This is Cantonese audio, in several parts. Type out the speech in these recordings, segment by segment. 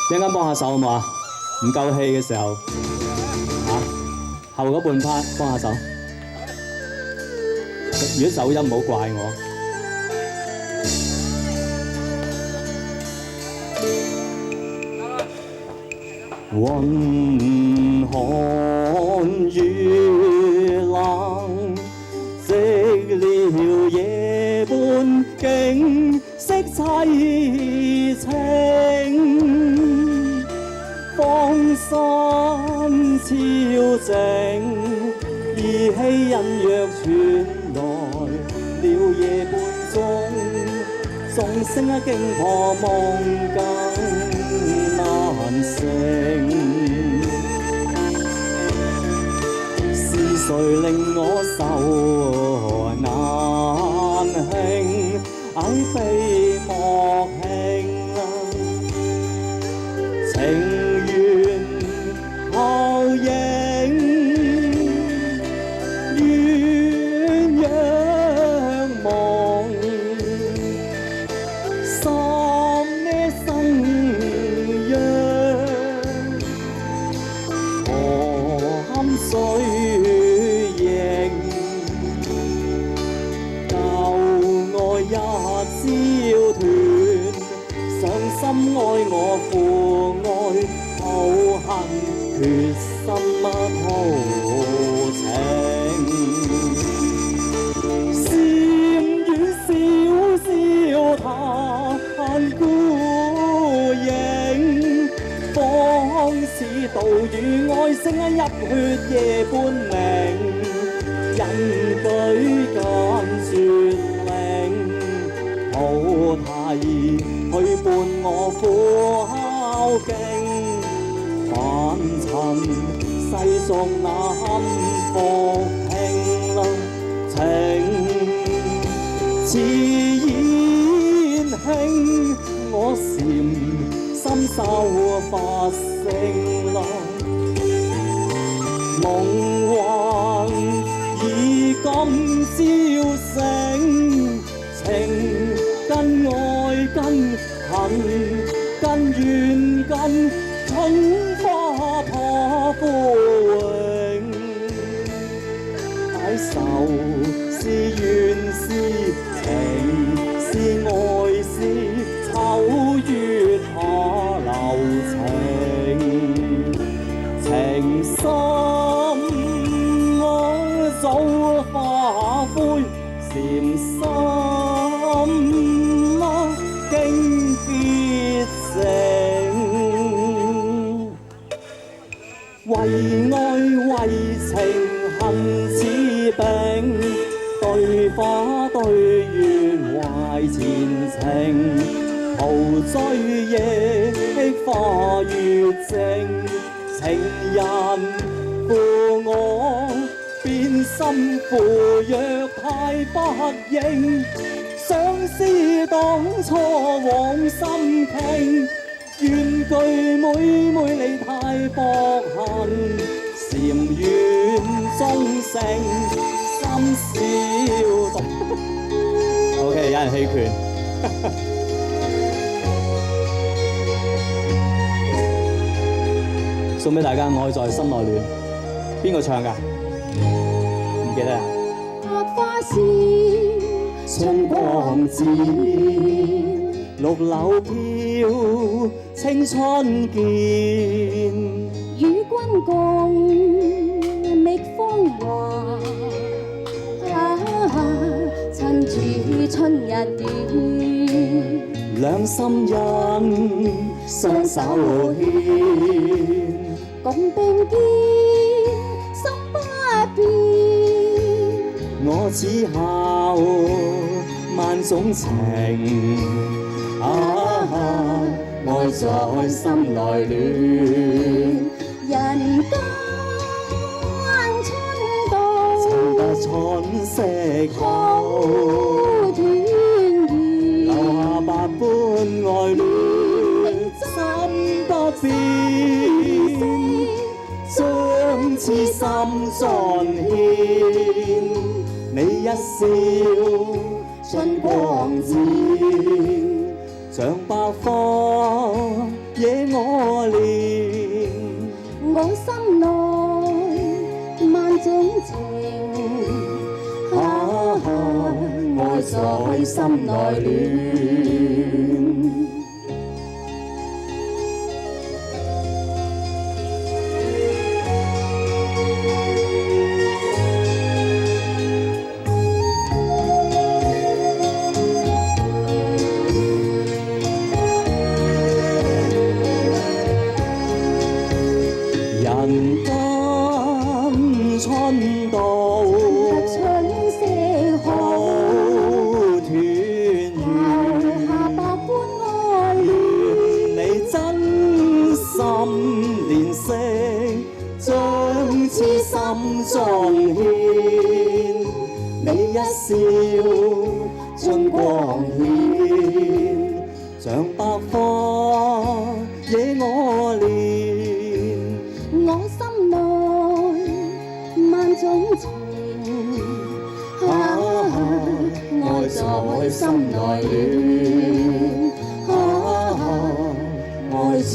一陣間幫下手好唔好啊？唔夠氣嘅時候，後嗰半 part 幫下手。如果走音唔好怪我。雲寒雨冷，寂寥夜半景色凄清，芳山超靜，依稀隱約傳來了夜半鐘，鐘聲驚破夢更難醒。是誰令我愁難興？矮悲莫慶，情緣泡影，鸳鸯夢，心呢生約，何堪水凝，舊愛一朝斷，傷心愛我負愛，抱恨決心掏情，禪院小小嘆孤影，方似道與愛聲泣血夜半明，人舉間絕嶺，菩提去伴我苦孝徑，凡塵世俗難復興，情似煙輕，我禪心修法性啦，夢幻已今朝醒，情跟愛跟恨跟怨跟春花破枯榮，解愁是怨是情是愛是秋月下留情，情深我早化灰，禪心經結成，為愛為情恨似病，對花對月懷前程，陶醉夜花月靜，情人負我變心負若太不應，相思當初往心傾，怨句每每你太薄恨，禪院中成心笑動。OK， 有人棄權。送俾大家《愛在心內暖》，邊個唱㗎？唔記得啊？百花鮮，春光展，綠柳飄，青春見。與君共覓芳華，趁住春日短，兩心印，雙手牽。共並肩，心不變。我只孝萬種情，愛在心內暖。人間春到，情得春色好，團圓，留下百般愛戀，心不變。相似心盡獻，你一笑春光展，像百花野我愛在心內亂。人間春到，春色好，團圓，下百般愛戀。你真心憐惜，將痴心中獻。你一笑盡光顯，像百花惹我憐。我心內萬種情，愛在心內亂，愛在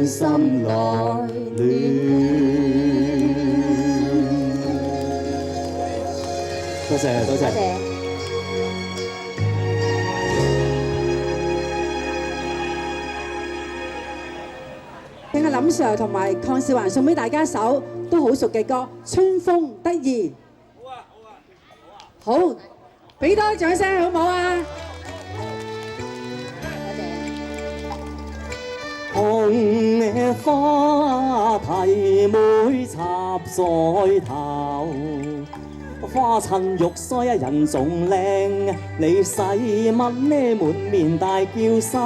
心內亂。多謝多謝。多謝。請阿林 Sir 同埋鄺少華送俾大家一首都好熟嘅歌《春風得意》。好啊，好啊，好，俾多掌聲好唔好啊？紅花提妹插在頭，花襯玉腮人仲靚，你細問呢滿面大叫瘦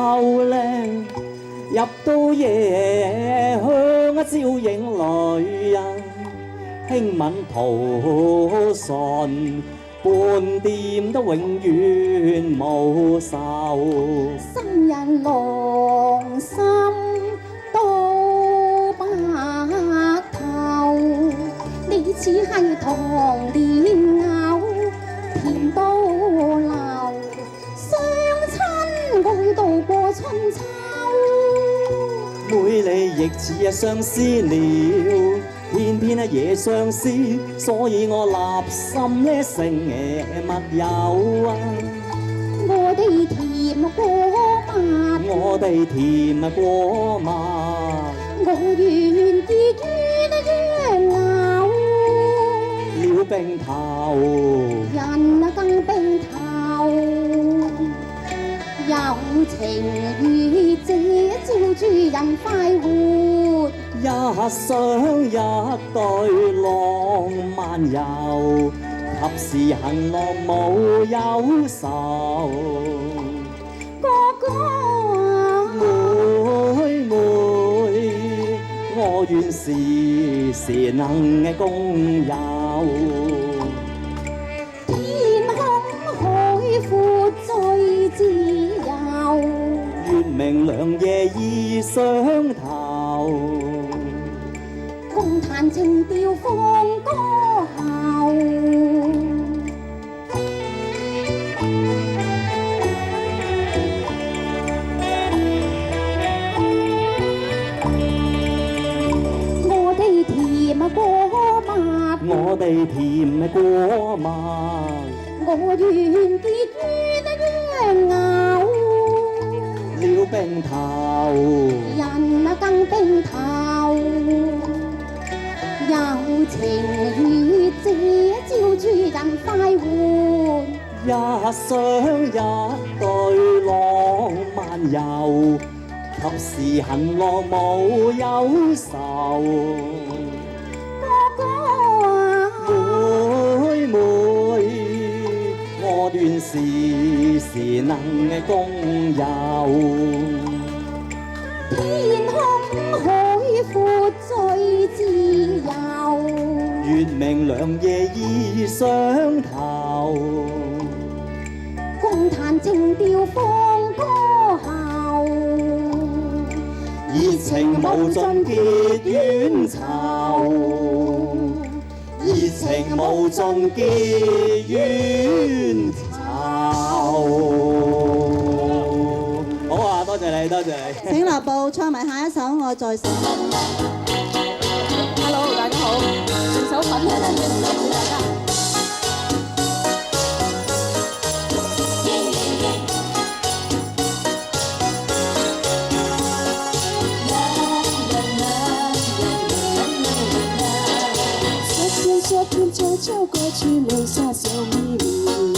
靚。入到夜香照影淚啊，輕吻塗唇，半點都永遠無愁。心人狼心到白頭，你似係糖蓮藕，甜到流，相親愛到過春秋。妹你亦似相思了，偏偏夜相思，所以我立心呢成密友啊！我哋甜過蜜，我哋甜過蜜，我願意鸳鸯了冰頭，人更冰頭，有情於這照住人快活。一雙一對浪漫遊，及時行樂無憂愁。哥哥妹妹，我願時時能共遊。天空海闊最自由，月明兩夜意相投。共彈情調放歌後，我哋甜過蜜，我哋甜過蜜，我願意鸳鸯了冰頭，人更冰頭，有情於這照住人快活。一雙一對浪漫遊，及時行樂無憂愁。哥哥妹妹，我願時時能共遊。天空海闊最自由，月明兩夜意相投。共彈情調放歌後，熱情無盡結冤仇，熱情無盡結冤仇。好啊，多謝你，多謝你。請樂步唱埋下一首《愛在心》。Hello， 大家好，唱首《粉香》俾大家。只留下小秘密。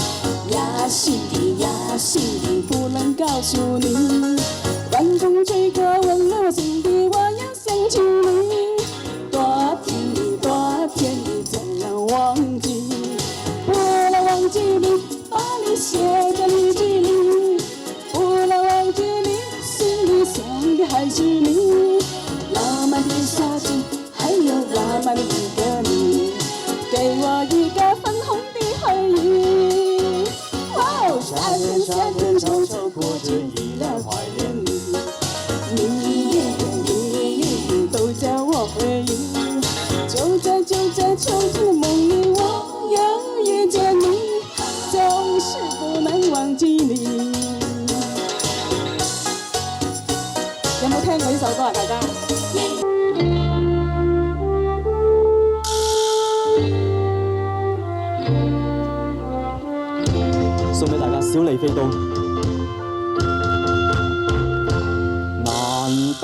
呀，心底呀，心底不能告诉你。晚风吹过温柔心底，我又想起你。多甜蜜，多甜蜜，怎能忘记？不能忘记你，把你写在日记里。不能忘记你，心里想的还是你。浪漫的夏季，还有浪漫的一个你，给我一个粉红的回忆。哇哦，夏天夏天悄悄过着，依然怀念你。你都叫我回忆。就在秋天的梦里，我又遇见你，总是不能忘记你。有冇聽過呢首歌啊？大家？送俾大家，小李飛刀。難得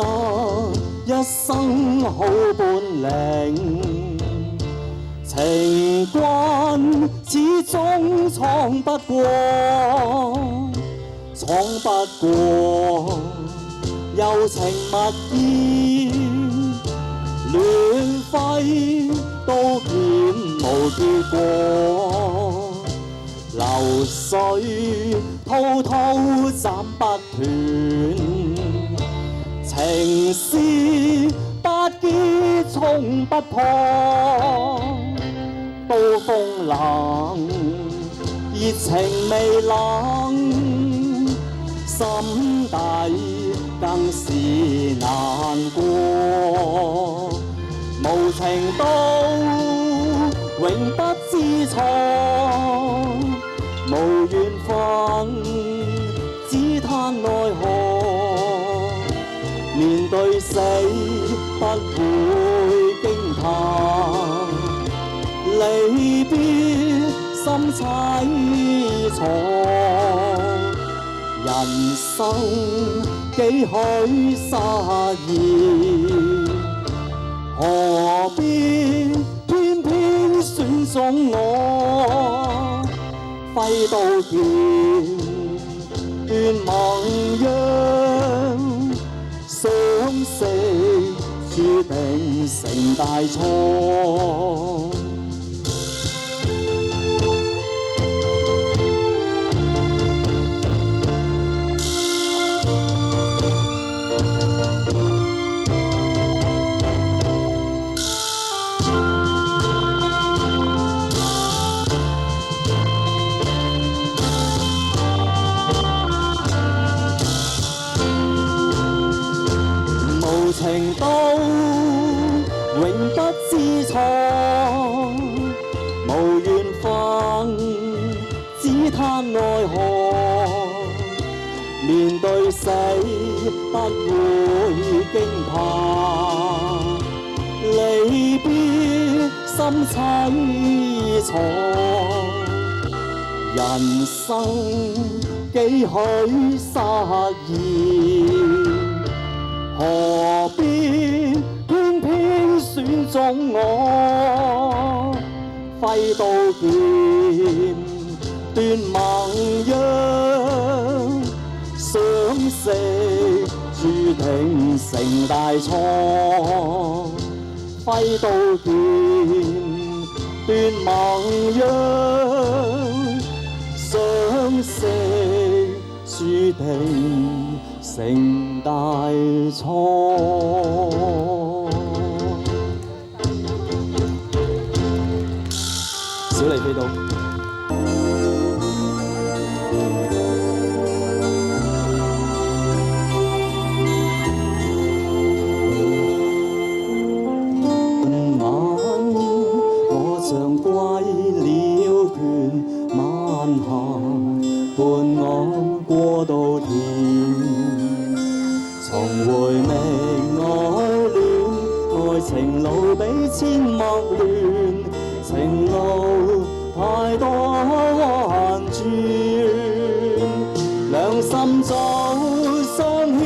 一生好本領，情關始終闖不過，柔情蜜意，亂揮都顯無結果。流水滔滔斬不斷，情絲不結衝不破。刀鋒冷，熱情未冷，心底更是難過。無情刀永不知錯，無緣分只嘆奈何。面對死不會驚嘆，離別心凄楚。人生幾許失意，何必偏偏選中我？揮刀劍斷盟約，相識注定成大錯。情刀永不知錯，無緣分只嘆奈何。面對死不會驚怕，離別心凄楚。人生幾許失意，何必偏偏選中我？揮刀劍斷盟約，相識注定成大錯。揮刀劍斷盟約，相識注定成大錯。小李飛刀。伴我過稻田，重回明愛戀，愛情路比千陌亂，情路太多彎轉，兩心早相牽，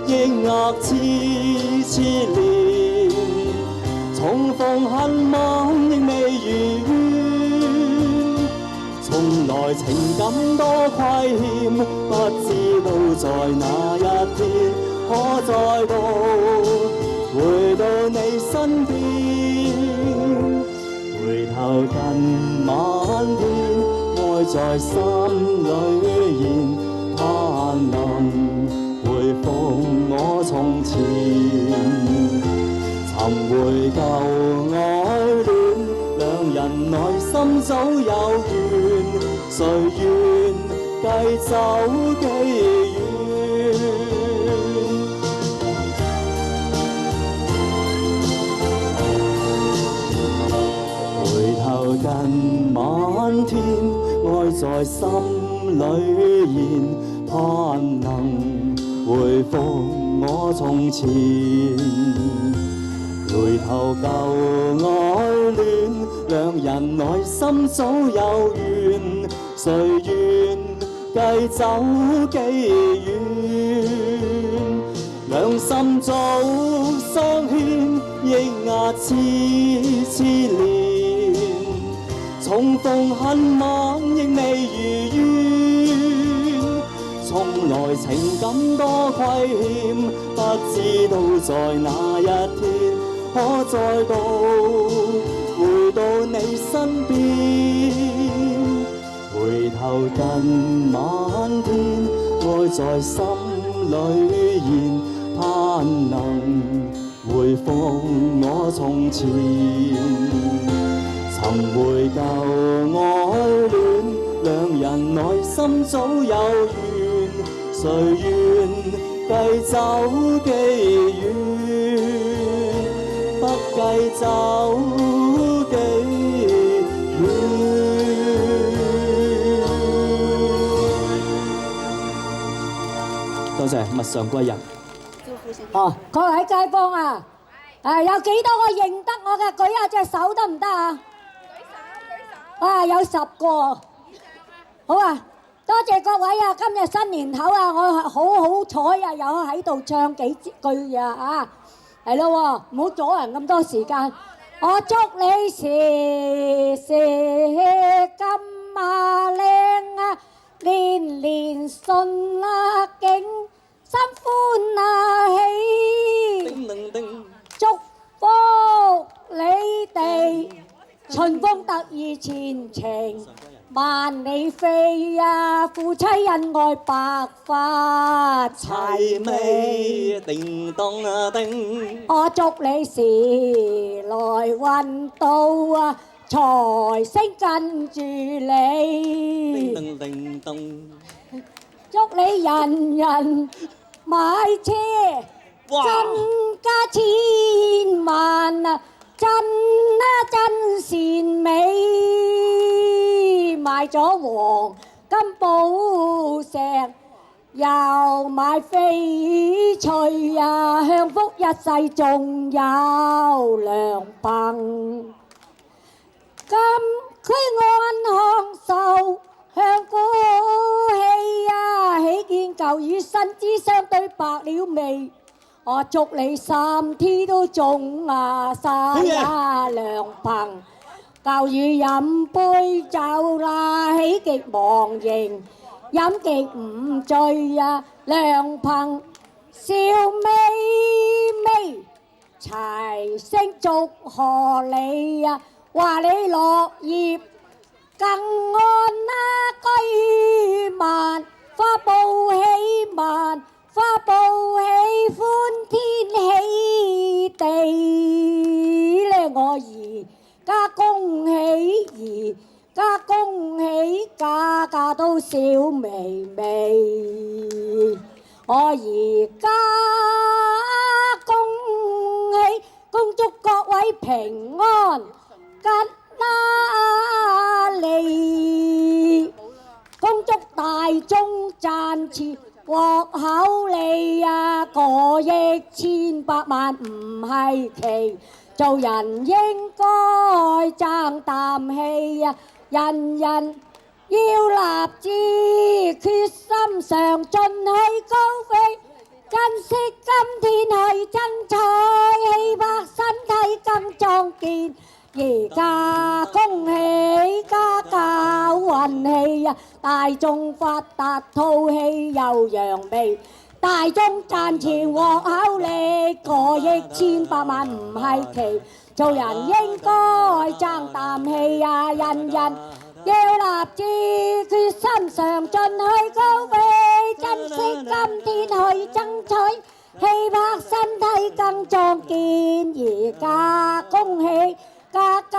抑壓痴戀，重逢恨晚亦未如願。來情感多虧欠，不知道在哪一天可再度回到你身邊。回頭近晚天，愛在心裏現，盼能回復我從前，尋回舊愛戀，兩人內心早有緣，誰願繼走幾遠？回頭近晚天，愛在心裏現，盼能回復我從前。回頭舊愛戀，兩人內心早有緣，誰願繼走幾遠？兩心早相牽，抑壓痴戀，重逢恨晚亦未如願。從來情感多虧欠，不知道在哪一天可再度回到你身邊。回頭近晚天，愛在心裏現，盼能回復我從前。尋回舊愛戀，兩人內心早有緣，誰願繼走幾遠？不計走幾遠。多謝物上歸人。哦，各位街坊啊，有幾多個認得我嘅？舉下隻手得唔得啊？有10個。好啊，多謝各位啊！今日新年頭啊，我好彩啊，有喺度唱幾句啊，係咯喎，唔好阻人咁多時間。我祝你時時金馬靚啊，年年順啊景，心歡啊喜，叮叮叮，祝福你哋春風得意前程萬里飛啊！夫妻恩愛百花齊美，叮當啊叮。我祝你時來運到啊，財星跟住你。叮叮叮。祝你人人買車，增加千萬啊！真真善美，買咗黃金寶石，又買翡翠啊，享福一世仲有良朋。金區安康壽享鼓氣啊，喜見舊雨新知相對白了味。我祝你3T都中啊晒啊良朋，舊雨飲杯酒啦，喜極忘形，飲極唔醉啊良朋，笑眯眯，齊聲祝賀你啊，話你樂業更安啦，居萬花報喜萬。花報喜歡天喜地咧，我而家恭喜而家恭喜，家家都笑微微。我而家恭喜，恭祝各位平安吉利，恭祝大眾賺錢獲厚利啊，過億千百萬唔係奇，做人應該爭啖氣啊！人人要立志決心上進去高飛，珍惜今天去爭取，氣魄身體更壯健，而家恭喜家教運氣呀，大眾發達吐氣又揚眉，大眾賺錢獲厚利，過億千百萬唔係奇，做人應該爭啖氣呀，人人要立志決心上進去高飛，珍惜今天去爭取，氣魄身體更壯健。而家恭喜家教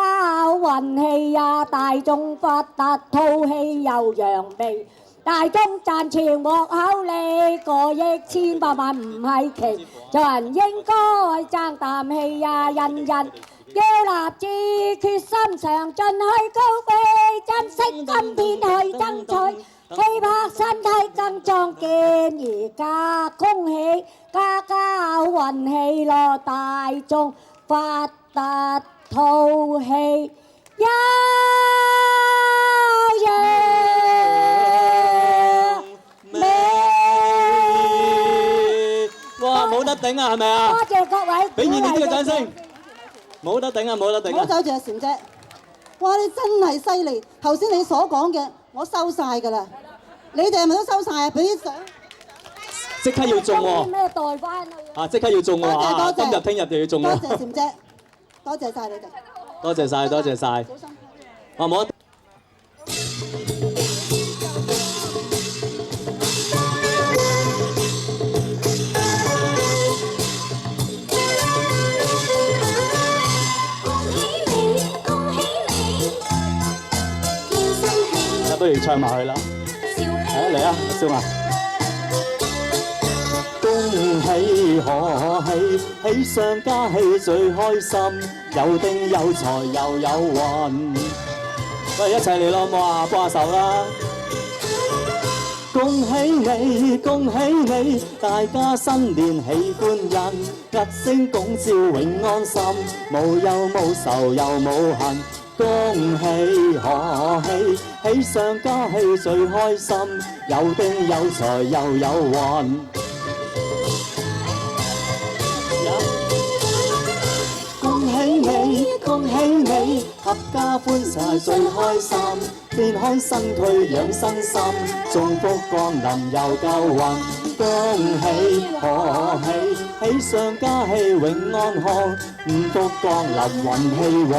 運氣呀，大眾發達吐氣又揚眉，大眾賺錢獲厚利，過億千百萬唔係奇，做人應該爭啖氣呀，人人要立志決心上進去高飛，珍惜今天去爭取，氣魄身體更壯健。而家恭喜家教運氣咯，大眾發達吐氣悠揚眉。哇！冇得頂啊，係咪啊？多謝各位，俾熱烈啲嘅掌聲！冇得頂啊！冇得頂啊！唔好走住阿禪姐，哇！你真係犀利，頭先你所講嘅我收晒㗎啦，你哋係咪都收晒啊？俾啲相，即刻要中喎！咩代翻去啊？啊！即刻要中喎！啊！今日聽日就要中多喎！謝禪姐，多謝晒你哋，多謝晒，多謝晒！小心。啊！冇得。不如唱埋佢啦！嚟啊，笑啊！恭喜賀喜，喜上加喜最開心，有丁有財又有運。喂，一齊嚟咯，好唔好啊？幫下手啦！恭喜你，恭喜你，大家新年喜歡人，吉星拱照永安心，無憂無愁又無恨。恭喜賀喜，喜上加喜最開心，有丁有財又有運。恭喜你，恭喜你，合家歡晒最開心，健康身軀養生心，中福降臨又夠運。恭喜賀喜，喜上加喜永安康，五福降臨運氣旺。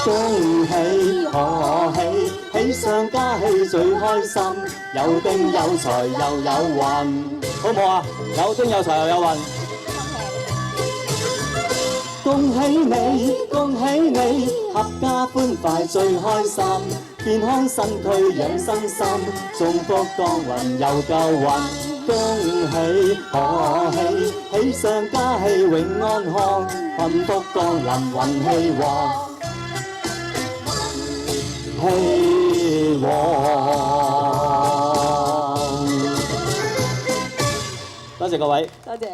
恭喜賀喜，喜上加喜最開心，有丁有財又有運，好唔好啊？有丁有財又有運。恭喜你，恭喜你，合家歡快最開心，健康身軀養生心，中福降臨又夠運。恭喜賀喜，喜上加喜永安康，幸福降臨運氣旺。希望。多謝各位。多謝。